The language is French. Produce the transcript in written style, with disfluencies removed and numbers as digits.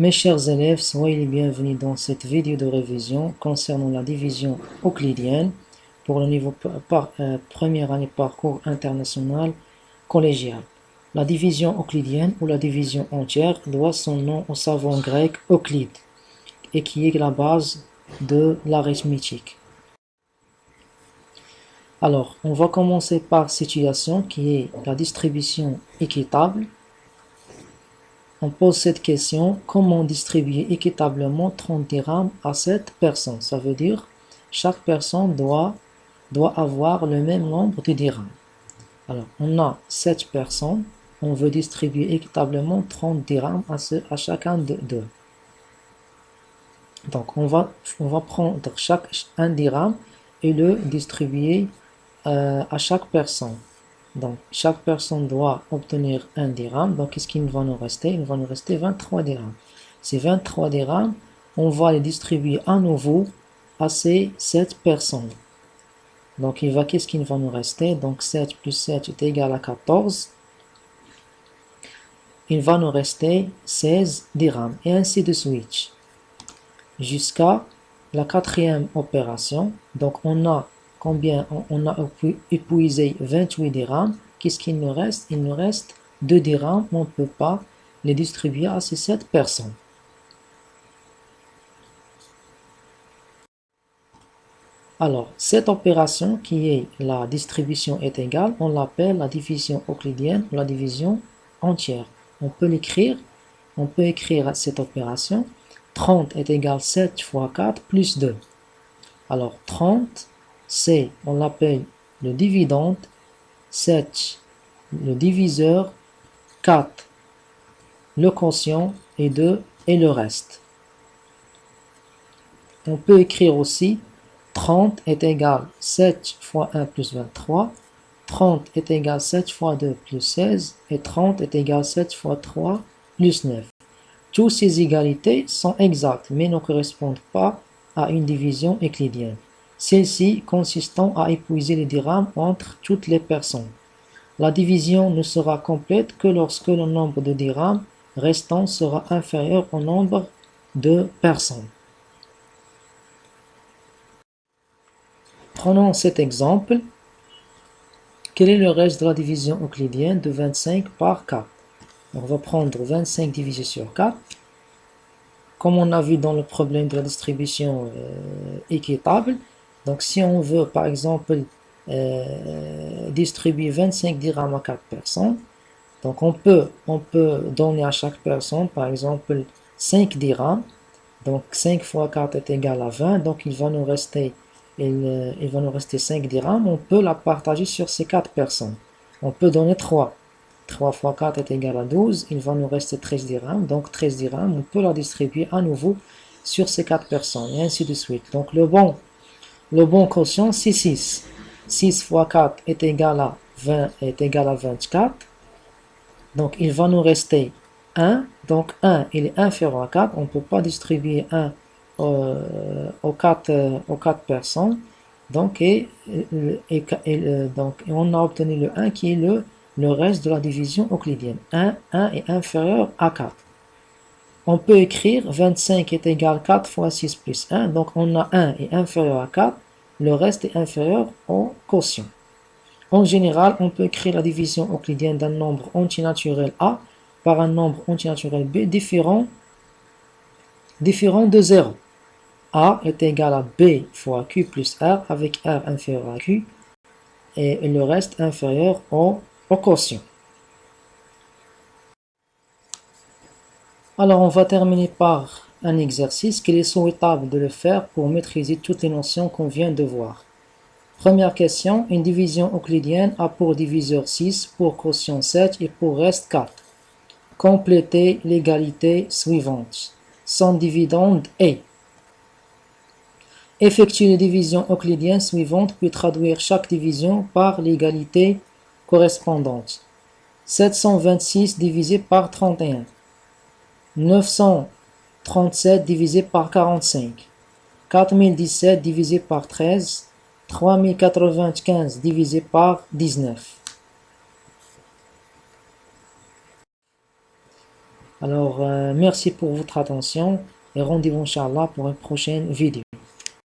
Mes chers élèves, soyez les bienvenus dans cette vidéo de révision concernant la division euclidienne pour le niveau première année parcours international collégial. La division euclidienne ou la division entière doit son nom au savant grec Euclide et qui est la base de l'arithmétique. Alors, on va commencer par situation qui est la distribution équitable. On pose cette question, comment distribuer équitablement 30 dirhams à 7 personnes? Ça veut dire, chaque personne doit avoir le même nombre de dirhams. Alors, on a 7 personnes, on veut distribuer équitablement 30 dirhams à chacun d'eux. Donc, on va prendre un dirham et le distribuer à chaque personne. Donc, chaque personne doit obtenir un dirham. Donc, qu'est-ce qu'il va nous rester? Il va nous rester 23 dirhams. Ces 23 dirhams, on va les distribuer à nouveau à ces 7 personnes. Donc, qu'est-ce qu'il va nous rester? Donc, 7 plus 7 est égal à 14. Il va nous rester 16 dirhams. Et ainsi de suite. Jusqu'à la quatrième opération. Donc, on a combien? On a épuisé 28 dirhams. Qu'est-ce qu'il nous reste? Il nous reste 2 dirhams. On ne peut pas les distribuer à ces 7 personnes. Alors, cette opération qui est la distribution est égale, on l'appelle la division euclidienne ou la division entière. On peut écrire cette opération. 30 est égal à 7 fois 4 plus 2. Alors, 30, on l'appelle le dividende, 7 le diviseur, 4 le quotient et 2 et le reste. On peut écrire aussi 30 est égal à 7 fois 1 plus 23, 30 est égal à 7 fois 2 plus 16 et 30 est égal à 7 fois 3 plus 9. Toutes ces égalités sont exactes mais ne correspondent pas à une division euclidienne. Celle-ci consistant à épuiser les dirhams entre toutes les personnes. La division ne sera complète que lorsque le nombre de dirhams restants sera inférieur au nombre de personnes. Prenons cet exemple. Quel est le reste de la division euclidienne de 25 par 4? On va prendre 25 divisé sur 4. Comme on a vu dans le problème de la distribution équitable, donc si on veut par exemple distribuer 25 dirhams à 4 personnes, donc on peut donner à chaque personne par exemple 5 dirhams, donc 5 fois 4 est égal à 20, donc il va nous rester 5 dirhams, on peut la partager sur ces 4 personnes. On peut donner 3. 3 fois 4 est égal à 12, il va nous rester 13 dirhams, donc 13 dirhams, on peut la distribuer à nouveau sur ces 4 personnes, et ainsi de suite. Donc le bon quotient, c'est 6. 6 fois 4 est égal à 20, est égal à 24. Donc il va nous rester 1, donc 1 il est inférieur à 4, on ne peut pas distribuer 1 aux 4 personnes, donc, donc on a obtenu le 1 qui est le reste de la division euclidienne. 1 est inférieur à 4. On peut écrire 25 est égal à 4 fois 6 plus 1, donc on a 1 est inférieur à 4, le reste est inférieur au quotient. En général, on peut écrire la division euclidienne d'un nombre antinaturel A par un nombre antinaturel B différent de 0. A est égal à B fois Q plus R avec R inférieur à Q et le reste inférieur au quotient. Alors on va terminer par un exercice qu'il est souhaitable de le faire pour maîtriser toutes les notions qu'on vient de voir. Première question, une division euclidienne a pour diviseur 6, pour quotient 7 et pour reste 4. Complétez l'égalité suivante. Son dividende est. Effectue les divisions euclidiennes suivantes puis traduire chaque division par l'égalité correspondante. 726 divisé par 31. 937 divisé par 45. 4017 divisé par 13. 3095 divisé par 19. Alors, merci pour votre attention et rendez-vous, Inch'Allah, pour une prochaine vidéo.